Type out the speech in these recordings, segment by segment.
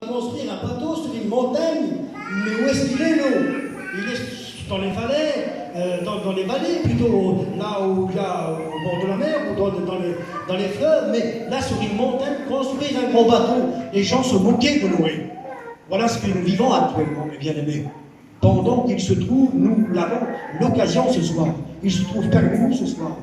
Construire un bateau sur une montagne, mais où est-ce qu'il est l'eau? Il est dans les vallées, dans les vallées plutôt, là où il y a au bord de la mer ou dans les fleuves, mais là sur une montagne, construire un grand bateau, les gens se moquaient de Noé. Voilà ce que nous vivons actuellement, mes bien-aimés. Pendant qu'il se trouve, nous l'avons l'occasion ce soir, il se trouve parmi nous ce soir.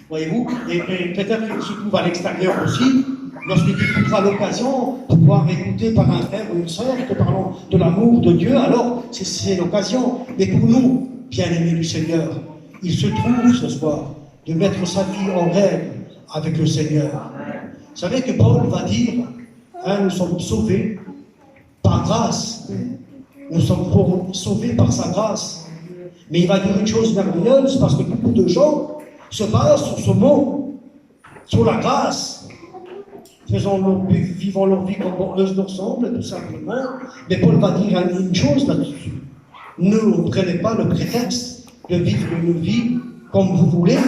Voyez-vous, et peut-être qu'il se trouve à l'extérieur aussi, lorsqu'il trouvera l'occasion de pouvoir écouter par un frère ou une sœur te parlant de l'amour de Dieu, alors c'est l'occasion. Mais pour nous, bien-aimés du Seigneur, il se trouve ce soir de mettre sa vie en règle avec le Seigneur. Vous savez que Paul va dire, nous sommes sauvés par grâce. Nous sommes sauvés par sa grâce. Mais il va dire une chose merveilleuse, parce que beaucoup de gens se basent sur ce mot, sur la grâce, vivant leur vie comme bon eux leur semble, tout simplement. Mais Paul va dire une chose là-dessus. Ne prenez pas le prétexte de vivre une vie comme vous voulez,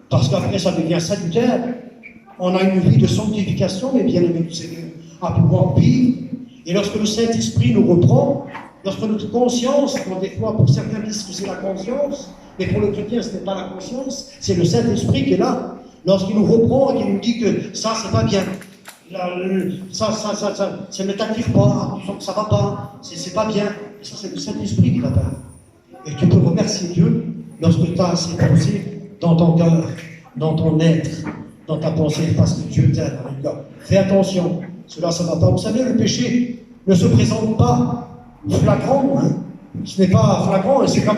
parce qu'après ça devient salutaire. On a une vie de sanctification, mais bien aimé du Seigneur, à pouvoir vivre. Et lorsque le Saint-Esprit nous reprend, lorsque notre conscience, des fois pour certains disent que c'est la conscience, mais pour le chrétien ce n'est pas la conscience, c'est le Saint-Esprit qui est là. Lorsqu'il nous reprend et qu'il nous dit que ça c'est pas bien, ça ne t'active pas, ça va pas, c'est pas bien. Et ça c'est le Saint-Esprit qui t'appelle. Et tu peux remercier Dieu lorsque tu as ces pensées dans ton cœur, dans ton être, dans ta pensée, parce que Dieu t'aime. Fais attention, cela ça va pas. Vous savez, le péché ne se présente pas flagrant, hein. Ce n'est pas flagrant, et c'est pas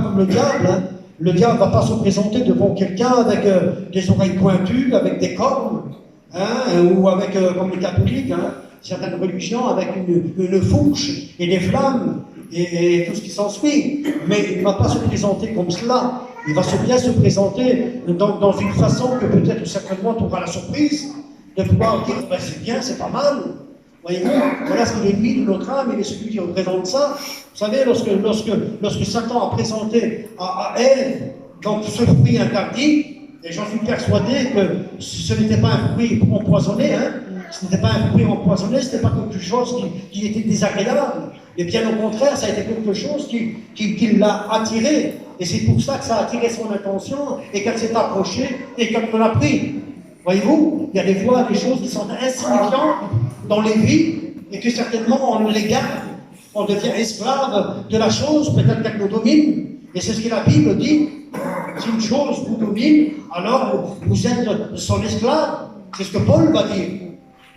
comme le diable. Hein. Le diable ne va pas se présenter devant quelqu'un avec des oreilles pointues, avec des cornes, hein, ou avec, comme les catholiques, hein, certaines religions, avec une fourche et des flammes et tout ce qui s'ensuit. Mais il ne va pas se présenter comme cela. Il va bien se présenter dans une façon que peut-être certainement tu auras la surprise de pouvoir dire ben, c'est bien, c'est pas mal. Voyez-vous, voilà ce que l'ennemi de notre âme, il est celui qui représente ça. Vous savez, lorsque Satan a présenté à Ève donc ce fruit interdit, et j'en suis persuadé que ce n'était pas un fruit empoisonné, hein, ce n'était pas un fruit empoisonné, ce n'était pas quelque chose qui était désagréable, mais bien au contraire, ça a été quelque chose qui l'a attiré, et c'est pour ça que ça a attiré son attention, et qu'elle s'est approchée, et qu'elle me l'a pris. Voyez-vous, il y a des fois des choses qui sont insignifiantes dans les vies, et que certainement on les garde, on devient esclave de la chose, peut-être qu'elle nous domine. Et c'est ce que la Bible dit, si une chose vous domine, alors vous êtes son esclave. C'est ce que Paul va dire.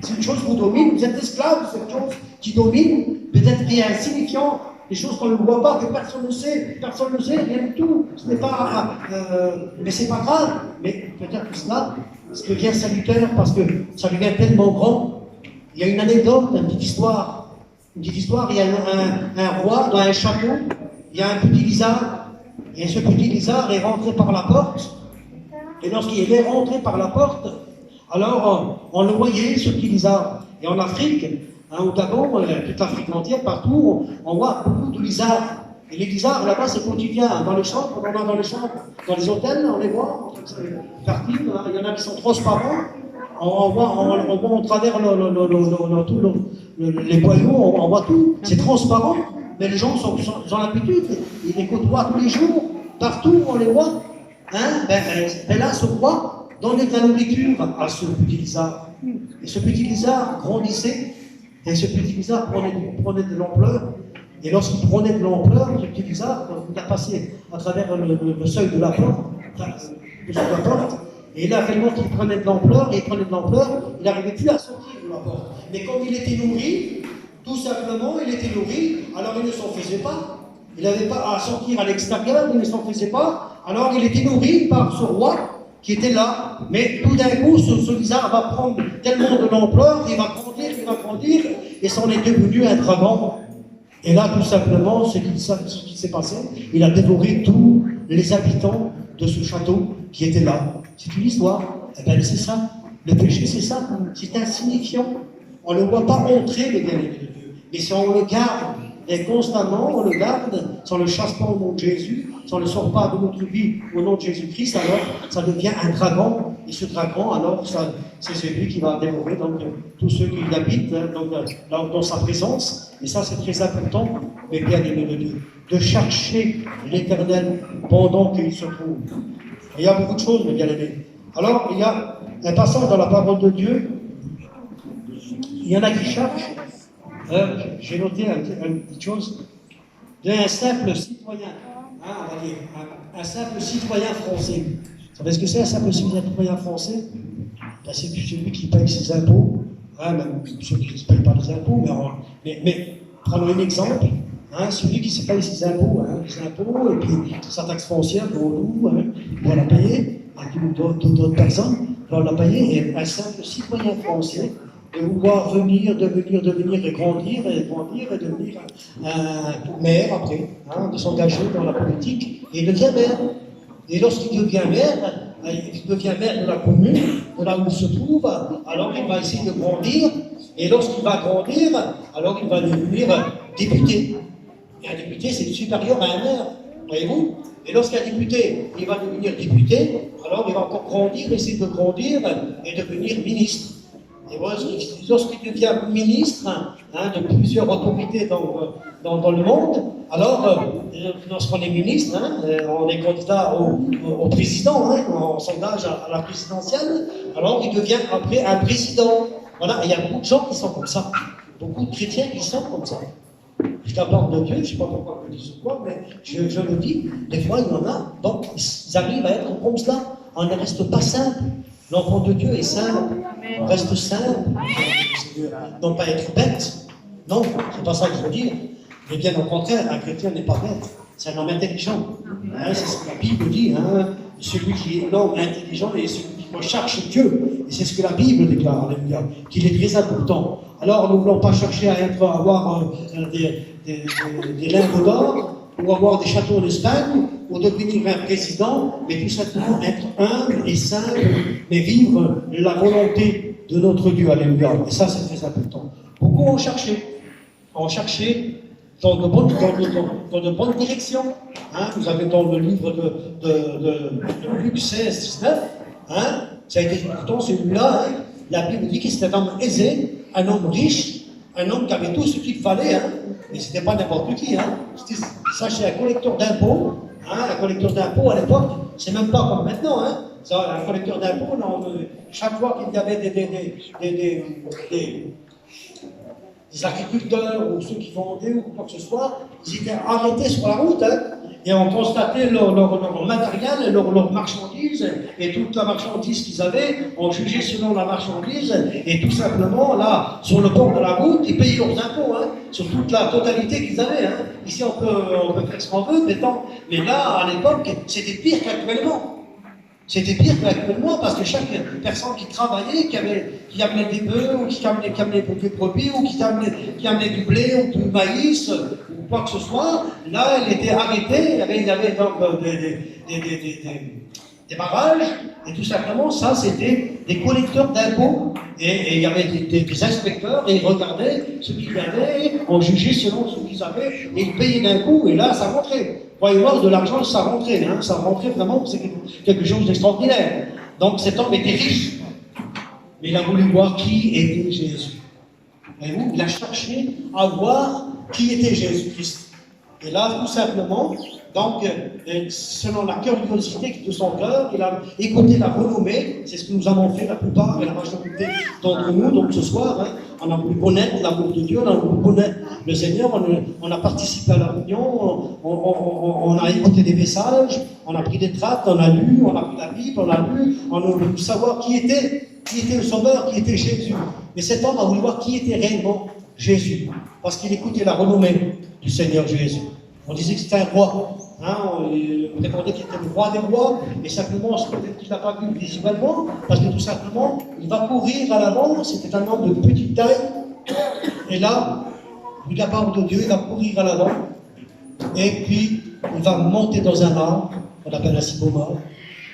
Si une chose vous domine, vous êtes esclave de cette chose qui domine, peut-être qui est insignifiant, des choses qu'on ne voit pas, que personne ne sait, rien du tout. Ce n'est pas, mais c'est pas grave. Mais peut-être que cela devient salutaire parce que ça devient tellement grand. Il y a une anecdote, une petite histoire. Il y a un roi dans un château, il y a un petit lisard, et ce petit lisard est rentré par la porte, et lorsqu'il est rentré par la porte, alors on le voyait, ce petit lisard. Et en Afrique, hein, au Gabon, toute l'Afrique entière, partout, on voit beaucoup de lisards. Et les lisards, là-bas, c'est quotidien. Dans les chambres, on en a dans les chambres. Dans les hôtels, on les voit. Il y en a qui sont transparents. On voit au travers les boyaux, on voit tout. C'est transparent. Mais les gens ont l'habitude. Ils les côtoient tous les jours. Partout, on les voit. Hein? Ben là, ce roi donnait de la nourriture à ce petit lisard. Et ce petit lisard grandissait. Et ce petit lisard prenait de l'ampleur. Et lorsqu'il prenait de l'ampleur, ce petit lisard, quand il a passé à travers le seuil de la porte, et là, tellement qu'il prenait de l'ampleur, il n'arrivait plus à sortir de la porte. Mais comme il était nourri, tout simplement, il était nourri, alors il ne s'en faisait pas. Il n'avait pas à sortir à l'extérieur, il ne s'en faisait pas. Alors il était nourri par ce roi qui était là. Mais tout d'un coup, ce lisard va prendre tellement de l'ampleur, il va grandir, et c'en est devenu un dragon. Et là, tout simplement, ce qui s'est passé, il a dévoré tous les habitants de ce château qui étaient là. C'est une histoire. Eh bien, c'est ça. Le péché, c'est ça. C'est insignifiant. On ne le voit pas entrer, les bien-aimés de Dieu. Mais si on le garde, et constamment, on le garde, si on ne le chasse pas au nom de Jésus, si on ne le sort pas de notre vie au nom de Jésus-Christ, alors ça devient un dragon. et ce dragon, alors, c'est celui qui va dévorer donc, tous ceux qui habitent donc, dans sa présence. Et ça, c'est très important, mes bien-aimés de Dieu, de chercher l'Éternel pendant qu'il se trouve. Et il y a beaucoup de choses, mes bien-aimés. Alors, il y a un passage dans la parole de Dieu. Il y en a qui cherchent. J'ai noté une petite chose. D'un simple citoyen, on va dire, un simple citoyen français. Vous savez ce que c'est un simple citoyen français? Ben, c'est celui qui paye ses impôts, même ceux qui ne payent pas les impôts, mais prenons un exemple, celui qui se paye ses impôts, et puis sa taxe foncière, on doit la payer, et puis d'autres personnes doivent la payer, et un simple citoyen français de vouloir devenir et grandir, et devenir maire après, de s'engager dans la politique, et il devient maire. Et lorsqu'il devient maire, de la commune, de là où il se trouve, alors il va essayer de grandir, et lorsqu'il va grandir, alors il va devenir député. Et un député, c'est supérieur à un maire, voyez-vous? Et lorsqu'un député, il va devenir député, alors il va encore grandir, essayer de grandir et devenir ministre. Et voilà, lorsqu'il devient ministre de plusieurs autorités dans le monde, alors lorsqu'on est ministre, on est candidat au président, on s'engage à la présidentielle, alors il devient après un président. Voilà, et il y a beaucoup de gens qui sont comme ça, beaucoup de chrétiens qui sont comme ça. Je t'apporte de Dieu, je ne sais pas pourquoi je dis ce quoi, mais je le dis, des fois il y en a, donc ils arrivent à être comme cela, on ne reste pas simple. L'enfant de Dieu est simple, on reste simple, non pas être bête. Non, c'est pas ça que je veux dire. Mais bien au contraire, un chrétien n'est pas bête, c'est un homme intelligent. C'est ce que la Bible dit, celui qui est l'homme intelligent et celui qui recherche Dieu. Et c'est ce que la Bible déclare, alléluia, qu'il est très important. Alors nous ne voulons pas chercher à avoir des lingots d'or, ou avoir des châteaux en Espagne, ou devenir un président, mais tout simplement être humble et simple, mais vivre la volonté de notre Dieu, alléluia. Et ça, c'est très important. Beaucoup ont cherché dans de bonnes directions. Vous avez dans le livre de Luc 16, 19, ça a été pourtant celui-là, la Bible dit que c'était un homme aisé, un homme riche, un homme qui avait tout ce qu'il fallait, mais c'était pas n'importe qui, Sachez, un collecteur d'impôts, un collecteur d'impôts à l'époque, c'est même pas comme maintenant, un collecteur d'impôts, chaque fois qu'il y avait des agriculteurs ou ceux qui vendaient ou quoi que ce soit, ils étaient arrêtés sur la route, et on constatait leur matériel, leur marchandise, et toute la marchandise qu'ils avaient, on jugeait selon la marchandise, et tout simplement, là, sur le bord de la route, ils payaient leurs impôts, sur toute la totalité qu'ils avaient. Ici, on peut faire ce qu'on veut, mais là, à l'époque, c'était pire qu'actuellement. C'était pire qu'actuellement parce que chaque personne qui travaillait, qui amenait des bœufs, ou qui amenait des produits, ou qui amenait du blé, ou du maïs, ou quoi que ce soit, là, elle était arrêtée, il y avait donc des barrages, et tout simplement, ça, c'était des collecteurs d'impôts, et il y avait des inspecteurs, et ils regardaient ce qu'ils avaient, on jugeait selon ce qu'ils avaient, et ils payaient d'un coup, et là, ça rentrait. Croyez-moi, de l'argent, ça rentrait, ça rentrait vraiment, c'est quelque chose d'extraordinaire. Donc cet homme était riche, mais il a voulu voir qui était Jésus. Voyez-vous, il a cherché à voir qui était Jésus-Christ. Et là, tout simplement, donc, selon la curiosité de son cœur, il a écouté la renommée, c'est ce que nous avons fait la plupart et la majorité d'entre nous, donc ce soir, on a voulu connaître l'amour de Dieu, on a voulu connaître le Seigneur, on a participé à la réunion, on a écouté des messages, on a pris des tracts, on a lu, on a pris la Bible, on a lu, on a voulu savoir qui était le Sauveur, qui était Jésus. Mais cet homme a voulu voir qui était réellement Jésus, parce qu'il écoutait la renommée du Seigneur Jésus. On disait que c'était un roi, on répondait qu'il était le roi des rois, et simplement, peut-être qu'il n'a pas vu visuellement, parce que tout simplement, il va courir à l'avant, c'était un homme de petite taille, et là, de la part de Dieu, il va courir à l'avant, et puis il va monter dans un arbre, qu'on appelle un sycomore,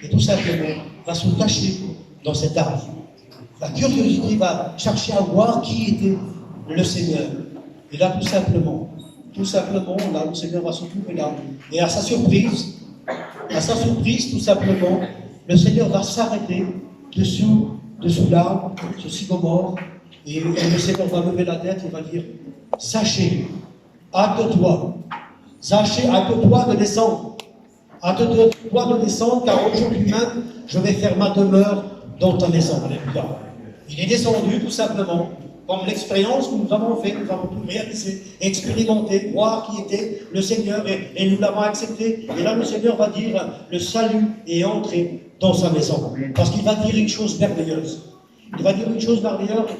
et tout simplement, va se cacher dans cet arbre. La curiosité va chercher à voir qui était le Seigneur. Et là, tout simplement, là, le Seigneur va se trouver là. Et à sa surprise, tout simplement, le Seigneur va s'arrêter dessous l'arbre, ce sycomore, et le Seigneur va lever la tête et va dire, sachez, hâte-toi, sachez, hâte-toi de descendre, hâte-toi de descendre, car aujourd'hui même, je vais faire ma demeure dans ta maison. Alléluia. Il est descendu tout simplement, comme l'expérience que nous avons fait, nous avons pu réaliser, expérimenter, voir qui était le Seigneur, et nous l'avons accepté. Et là, le Seigneur va dire, le salut est entré dans sa maison. Parce qu'il va dire une chose merveilleuse. Il va dire une chose merveilleuse.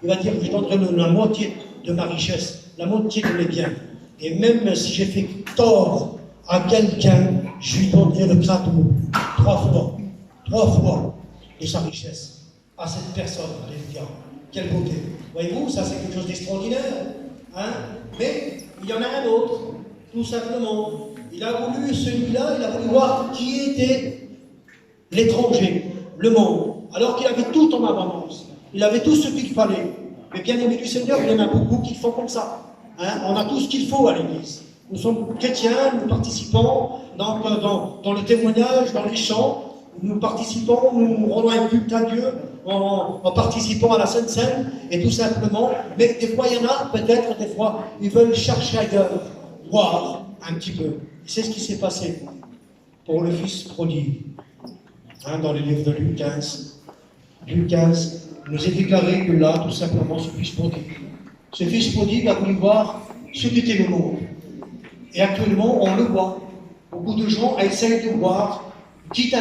Il va dire, je donnerai la moitié de ma richesse, la moitié de mes biens. Et même si j'ai fait tort à quelqu'un, je lui donnerai le cadeau 3 fois de sa richesse à cette personne. Alléluia. Quelle beauté. Voyez-vous, ça c'est quelque chose d'extraordinaire. Hein? Mais il y en a un autre, tout simplement. Il a voulu, celui-là, il a voulu voir qui était l'étranger, le monde. Alors qu'il avait tout en abondance. Il avait tout ce qu'il fallait. Mais bien aimé du Seigneur, il y en a beaucoup qui font comme ça. Hein? On a tout ce qu'il faut à l'Église. Nous sommes chrétiens, nous participons dans le témoignage, dans les chants. Nous participons, nous rendons un culte à Dieu en participant à la Sainte Seine, et tout simplement, mais des fois il y en a, peut-être des fois, ils veulent chercher ailleurs, voir un petit peu. C'est ce qui s'est passé pour le fils prodigue. Hein, dans le livre de Luc 15. Luc 15, il nous est déclaré que là, tout simplement, ce fils prodigue a voulu voir ce qu'était le monde. Et actuellement, on le voit. Beaucoup de gens essayent de voir, quitte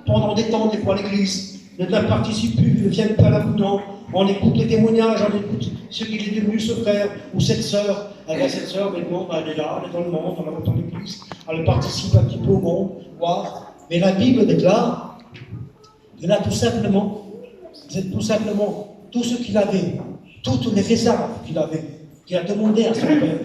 pendant des temps, des fois, l'Église ne participe plus, ne viennent pas là dedans. On écoute les témoignages, on écoute ce qu'il est devenu, ce frère ou cette sœur. Alors, cette sœur, maintenant, elle est là, elle est dans le monde, on la voit dans l'Église, elle participe un petit peu au monde, voir. Mais la Bible déclare que là, tout simplement, tout ce qu'il avait, toutes les réserves qu'il avait, qu'il a demandé à son Père,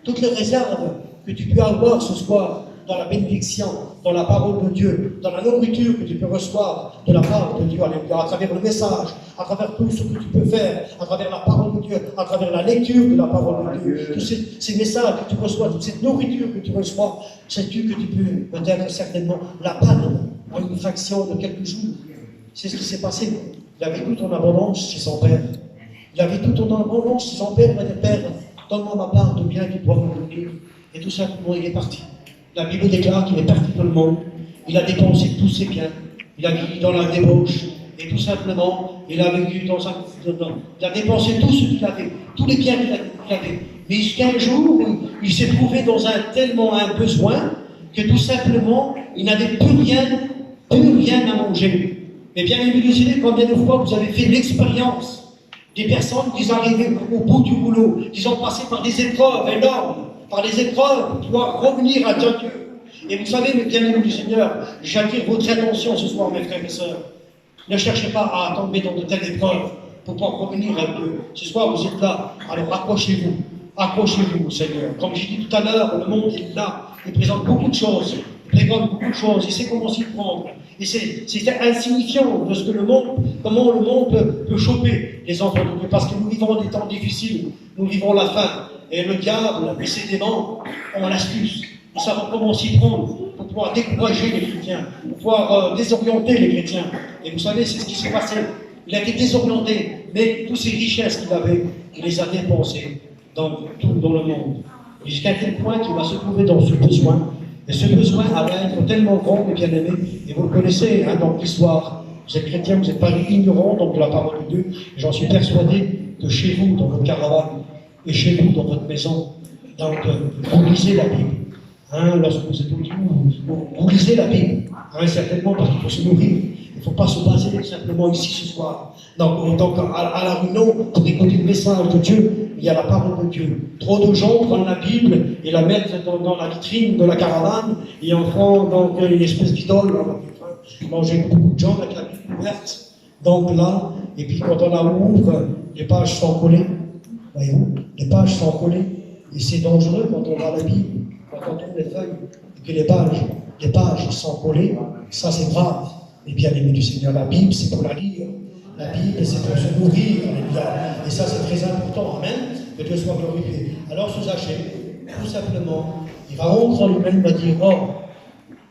toutes les réserves que tu peux avoir ce soir dans la bénédiction, dans la parole de Dieu, dans la nourriture que tu peux recevoir de la part de Dieu, à travers le message, à travers tout ce que tu peux faire, à travers la parole de Dieu, à travers la lecture de la parole de Dieu, tous ces messages que tu reçois, toute cette nourriture que tu reçois, sais-tu que tu peux peut-être certainement la perdre en une fraction de quelques jours. C'est ce qui s'est passé. Il avait tout en abondance chez son père. Il avait tout en abondance chez son père. Il m'a dit, Père, donne-moi ma part de bien, tu dois me donner. Et tout simplement, il est parti. La Bible déclare qu'il est parti dans le monde. Il a dépensé tous ses biens. Il a vécu dans la débauche. Et tout simplement, il a vécu il a dépensé tout ce qu'il avait, tous les biens qu'il avait. Mais jusqu'à un jour, il s'est trouvé dans tellement un besoin que tout simplement, il n'avait plus rien à manger. Mais bien évidemment, combien de fois vous avez fait l'expérience des personnes qui sont arrivées au bout du boulot, qui sont passées par des épreuves énormes, par les épreuves pour pouvoir revenir à Dieu. Et vous savez, mes bien-aimés du Seigneur, j'attire votre attention ce soir, mes frères et sœurs. Ne cherchez pas à tomber dans de telles épreuves pour pouvoir revenir à Dieu. Ce soir, vous êtes là, alors accrochez-vous. Accrochez-vous au Seigneur. Comme j'ai dit tout à l'heure, le monde est là. Il présente beaucoup de choses. Il présente beaucoup de choses. Il sait comment s'y prendre. Et c'est insignifiant de ce que le monde, comment le monde peut choper les enfants de Dieu. Parce que nous vivons des temps difficiles. Nous vivons la faim. Et le diable et ses démons ont l'astuce. Nous savons comment s'y prendre pour pouvoir décourager les chrétiens, pour pouvoir désorienter les chrétiens. Et vous savez, c'est ce qui s'est passé. Il a été désorienté, mais toutes ces richesses qu'il avait, il les a dépensées dans le monde. Jusqu'à tel point qu'il va se trouver dans ce besoin. Et ce besoin allait être tellement grand, mes bien-aimés, et vous le connaissez, hein, dans l'histoire. Vous êtes chrétiens, vous n'êtes pas ignorants donc, de la parole de Dieu. Et j'en suis persuadé que chez vous, dans votre caravane, et chez vous, dans votre maison, donc, vous lisez la Bible. Hein, lorsque vous êtes au Dieu, vous lisez la Bible. Hein, certainement parce qu'il faut se nourrir. Il ne faut pas se baser simplement ici ce soir. Donc à la réunion, pour écouter le message de Dieu, il y a la parole de Dieu. Trop de gens prennent la Bible et la mettent dans la vitrine de la caravane et en font donc une espèce d'idole. Moi j'ai beaucoup de gens avec la Bible ouverte. Donc là, et puis quand on la ouvre, les pages sont collées. Voyez-vous, les pages sont collées. Et c'est dangereux quand on va à la Bible, quand on tourne les feuilles, et que les pages sont collées. Ça c'est grave. Et bien aimé du Seigneur, la Bible c'est pour la lire. La Bible c'est pour se nourrir. Et ça c'est très important. Amen. Que Dieu soit glorifié. Alors ce Zachée, tout simplement, il va rentrer en lui-même, il va dire,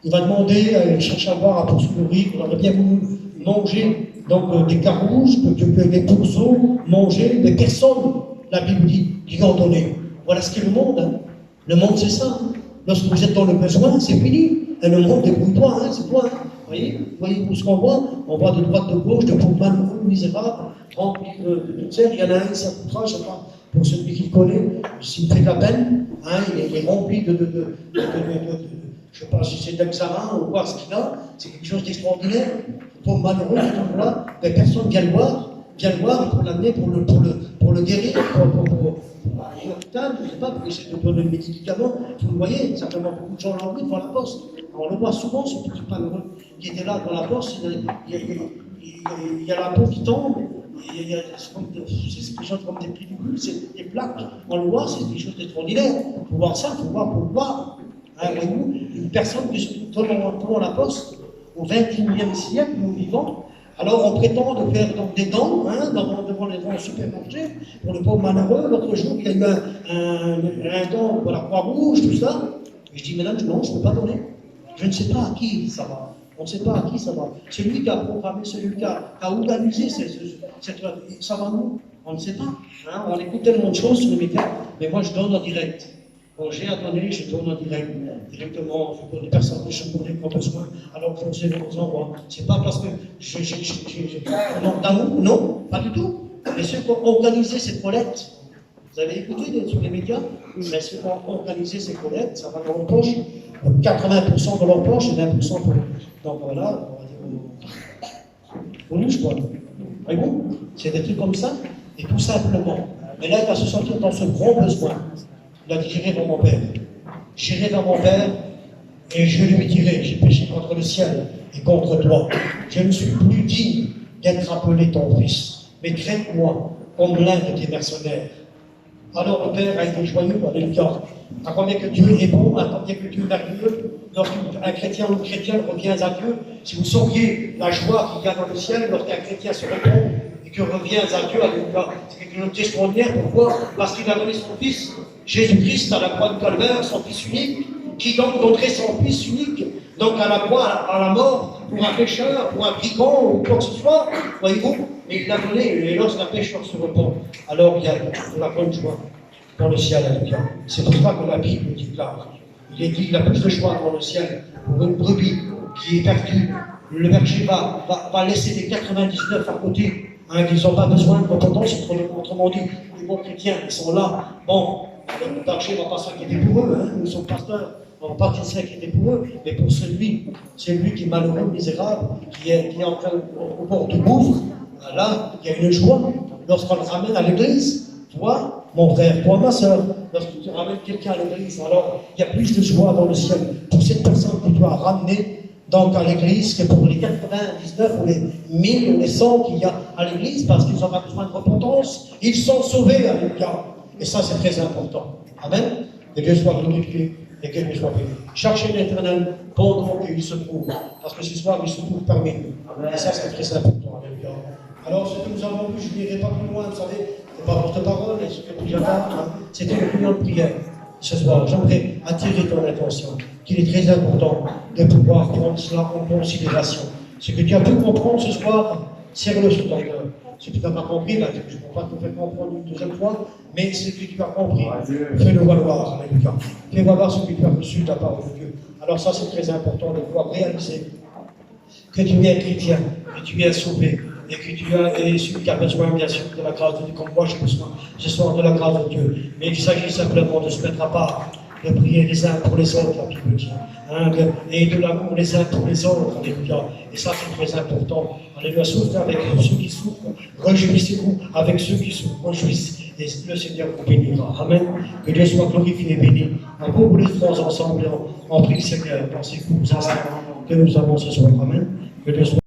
il va demander, il cherche à boire, pour se nourrir, il aurait bien voulu manger donc des carouges, que des pourceaux mangeaient, mais personne, la Bible dit, qui en donnait. Voilà ce qu'est le monde. Hein. Le monde, c'est ça. Lorsque vous êtes dans le besoin, c'est fini. Et le monde, débrouille-toi, hein, c'est toi. Hein. Voyez où ce qu'on voit? On voit de droite, de gauche, de pauvres malheureux, misérables, remplis de misère. Il y en a un, ça coûtera, je sais pas, pour celui qui le connaît, s'il me fait de la peine, hein, il est rempli de je ne sais pas si c'est d'examen ou quoi, ce qu'il a, c'est quelque chose d'extraordinaire. Pour malheureux, là, mais personne vient le voir pour l'amener, pour le guérir, pour aller à l'hôpital, je ne sais pas, pour essayer de donner le médicament. Vous le voyez, simplement beaucoup de gens l'ont vu devant la poste. On le voit souvent, ce petit malheureux qui était là devant la poste, il y a la peau qui tombe, c'est quelque chose comme des pellicules, c'est des plaques. On le voit, c'est quelque chose d'extraordinaire. Il faut voir ça, il faut voir pour le voir. Hein, voyez-vous, une personne qui se trouve devant la poste, au XXIe siècle, nous vivons. Alors on prétend de faire donc, des dents hein, devant les grands supermarchés pour le pauvre malheureux. L'autre jour, il y a eu un don pour la Croix-Rouge, tout ça. Et je dis, madame, non, je ne peux pas donner. Je ne sais pas à qui ça va. On ne sait pas à qui ça va. C'est lui qui a programmé, c'est lui qui a organisé cette ça va nous. On ne sait pas. Hein. On écoute tellement de choses sur les médias, mais moi je donne en direct. Quand j'ai à donner, je donne en direct, directement, je donne des personnes que je connais qui ont besoin, alors que je vous envoie. C'est pas parce que je manque d'amour, non, pas du tout. Mais ceux qui ont organisé ces collectes, vous avez écouté sur les médias, mais ceux qui ont organisé ces collectes, ça va dans leur poche, 80% de leur poche et 20% pour eux. Donc voilà, on va dire, pour nous, je crois. Voyez-vous, c'est des trucs comme ça, et tout simplement. Mais là, il va se sentir dans ce grand besoin. Il a dit, j'irai vers mon Père. J'irai vers mon Père et je lui dirai, j'ai péché contre le ciel et contre toi. Je ne suis plus digne d'être appelé ton fils. Mais traite-moi comme l'un de tes mercenaires. Alors le Père a été joyeux, alléluia. À combien que Dieu est bon, à combien que Dieu est merveilleux. Lorsqu'un chrétien ou une chrétienne revient à Dieu, si vous sauriez la joie qu'il y a dans le ciel lorsqu'un chrétien se répond et que revient à Dieu, alléluia, c'est quelque chose d'extraordinaire. Pourquoi? Parce qu'il a donné son fils. Jésus-Christ à la croix de Calvaire, son fils unique, qui donc donnerait son fils unique, donc à la croix, à la mort, pour un pécheur, pour un brigand, ou quoi que ce soit, voyez-vous, et il l'a donné, et lorsqu'un pécheur se repent, alors il y a de la bonne joie dans le ciel, alléluia. C'est pour ça que la Bible dit là, il est dit qu'il y a plus de joie dans le ciel pour une brebis qui est perdue. Le berger va laisser les 99 à côté, hein, qui n'ont pas besoin de repentance, autrement dit, les bons chrétiens, ils sont là, bon, le berger ne va pas s'inquiéter pour eux, hein, nous sommes pasteurs, on ne va pas s'inquiéter pour eux, mais pour celui qui est malheureux, misérable, qui est en train au bord du gouffre, là, il y a une joie lorsqu'on le ramène à l'église. Toi, mon frère, toi, ma soeur, lorsque tu ramènes quelqu'un à l'église, alors il y a plus de joie dans le ciel pour cette personne que tu as ramenée donc à l'église que pour les 99 ou les 1000 ou les 100 qu'il y a à l'église parce qu'ils n'ont pas besoin de repentance. Ils sont sauvés, alléluia. Et ça, c'est très important. Amen. Que Dieu soit glorifié et que Dieu soit béni. Cherchez l'Éternel pendant qu'il se trouve. Parce que ce soir, il se trouve parmi nous. Et ça, c'est très important. Alléluia. Alors, ce que nous avons vu, je n'irai pas plus loin, vous savez, c'est pas porte-parole, et ce que nous avons, c'était une réunion de prière. Ce soir, j'aimerais attirer ton attention, qu'il est très important de pouvoir prendre cela en considération. Ce que tu as pu comprendre ce soir, serre-le sur ton cœur. Ce que tu n'as pas compris, là, je ne peux pas te faire comprendre une deuxième fois, mais ce que tu as compris, fais-le valoir. Alléluia. Fais valoir ce que tu as reçu de la part de Dieu. Alors ça, c'est très important de pouvoir réaliser que tu es chrétien, que tu es sauvé, et que tu es celui qui a besoin, bien sûr, de la grâce de Dieu, comme moi j'ai besoin ce soir de la grâce de Dieu. Mais il s'agit simplement de se mettre à part, de prier les uns pour les autres, la Bible dit, hein, et de l'amour les uns pour les autres, alléluia. Et ça, c'est très important. Alléluia, souffrez avec ceux qui souffrent, réjouissez-vous avec ceux qui souffrent, réjouissez. Et le Seigneur vous bénira. Amen. Que Dieu soit glorifié et béni. Vous les trois ensemble, on prie le Seigneur dans ces courts instants que nous avons ce soir. Amen. Que Dieu soit